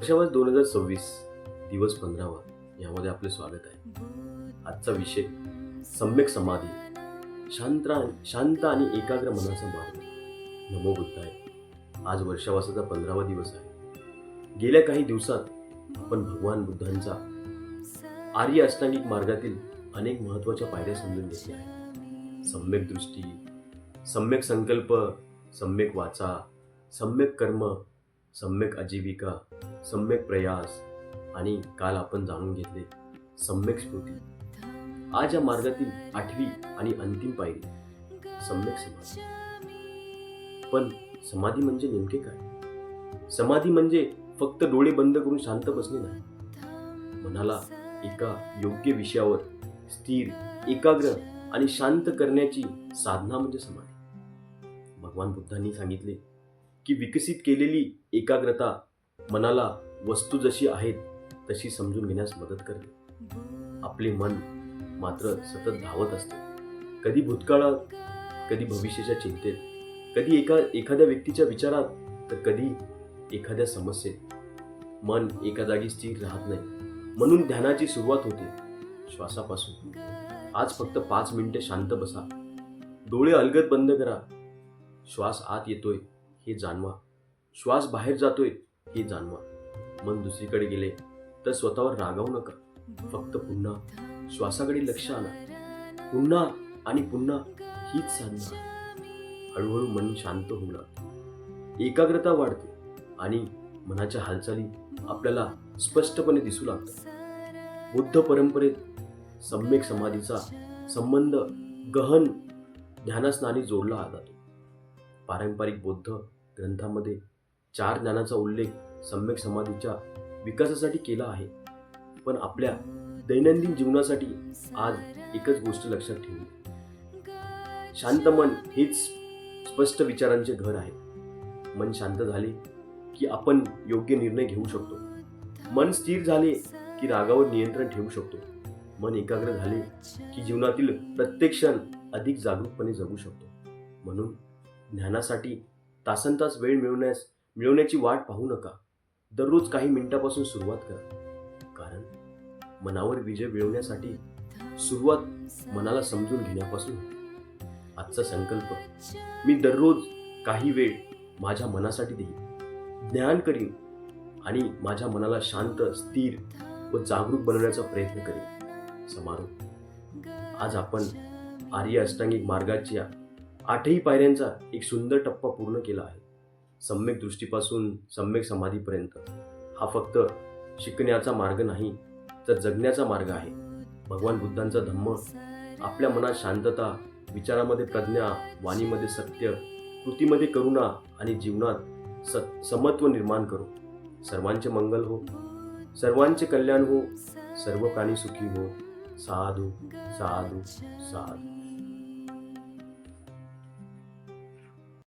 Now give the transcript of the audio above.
वर्षावर 2026 दिवस 15वा यामध्ये आपले स्वागत आहे. आजचा विषय सम्यक समाधी, शांत आणि एकाग्र मनाचा मार्ग. नमो बुद्धाय. आज वर्षावासाचा 15वा दिवस आहे. गेल्या काही दिवसात आपण भगवान बुद्धांचा आर्य अष्टांगिक मार्गातील अनेक महत्त्वाच्या पायऱ्या समजून घेतल्या आहेत. सम्यक दृष्टी, सम्यक संकल्प, सम्यक वाचा, सम्यक कर्म, सम्यक आजीविका, सम्यक प्रयास आणि काल आपण जाणून घेतले सम्यक स्मृती. आज या मार्गातील 8वी आणि अंतिम पायरी सम्यक समाधी. पण समाधी म्हणजे नेमके काय? समाधी म्हणजे फक्त डोळे बंद करून शांत बसणे नाही. मनाला एका योग्य विषयावर स्थिर, एकाग्र आणि शांत करण्याची साधना म्हणजे समाधी. भगवान बुद्धांनी सांगितले की विकसित केलेली एकाग्रता मनाला वस्तू जशी आहेत तशी समजून घेण्यास मदत करते. आपले मन मात्र सतत धावत असते, कधी भूतकाळात, कधी भविष्याच्या चिंतेत, कधी एखाद्या व्यक्तीच्या विचारात, तर कधी एखाद्या समस्येत. मन एका जागी स्थिर राहत नाही. म्हणून ध्यानाची सुरुवात होते श्वासापासून. आज फक्त 5 मिनिटे शांत बसा. डोळे अलगद बंद करा. श्वास आत येतोय हे जाणवा, श्वास बाहेर जातोय हे जाणवा. मन दुसरीकडे गेले तर स्वतःवर रागावू नका. फक्त पुन्हा श्वासाकडे लक्ष आणा. पुन्हा आणि पुन्हा हीच साधना. हळूहळू मन शांत होणार, एकाग्रता वाढते आणि मनाच्या हालचाली आपल्याला स्पष्टपणे दिसू लागतात. बुद्ध परंपरेत सम्यक समाधीचा संबंध गहन ध्यानास्नानी जोडला जातो. पारंपरिक बौद्ध ग्रंथामध्ये 4 ज्ञानाचा उल्लेख सम्यक समाधीच्या विकासासाठी केला आहे. पण आपल्या दैनंदिन जीवनासाठी आज एकच गोष्ट लक्षात ठेवू. शांत मन हेच स्पष्ट विचारांचे घर आहे. मन शांत झाले की आपण योग्य निर्णय घेऊ शकतो. मन स्थिर झाले की रागावर नियंत्रण ठेवू शकतो. मन एकाग्र झाले की जीवनातील प्रत्येक क्षण अधिक जागरूकपणे जगू शकतो. म्हणून ज्ञानासाठी तासनतास वेळ मिळवण्याची वाट पाहू नका. दररोज काही मिनिटापासून सुरुवात करा. कारण मनावर विजय मिळवण्यासाठी सुरुवात मनाला समजून घेण्यापासून होते. आजचा संकल्प: मी दररोज काही वेळ माझ्या मनासाठी देईन, ज्ञान करीन आणि माझ्या मनाला शांत, स्थिर व जागरूक बनवण्याचा प्रयत्न करीन. समारोप: आज आपण आर्य अष्टांगिक मार्गाच्या 8ही पायऱ्यांचा एक सुंदर टप्पा पूर्ण केला आहे. सम्यक दृष्टीपासून सम्यक समाधीपर्यंत हा फक्त शिकण्याचा मार्ग नाही, तर जगण्याचा मार्ग आहे. भगवान बुद्धांचा धम्म आपल्या मनात शांतता, विचारामध्ये प्रज्ञा, वाणीमध्ये सत्य, कृतीमध्ये करुणा आणि जीवनात समत्व निर्माण करो. सर्वांचे मंगल हो, सर्वांचे कल्याण हो, सर्व प्राणी सुखी हो. साधू साधू साधू.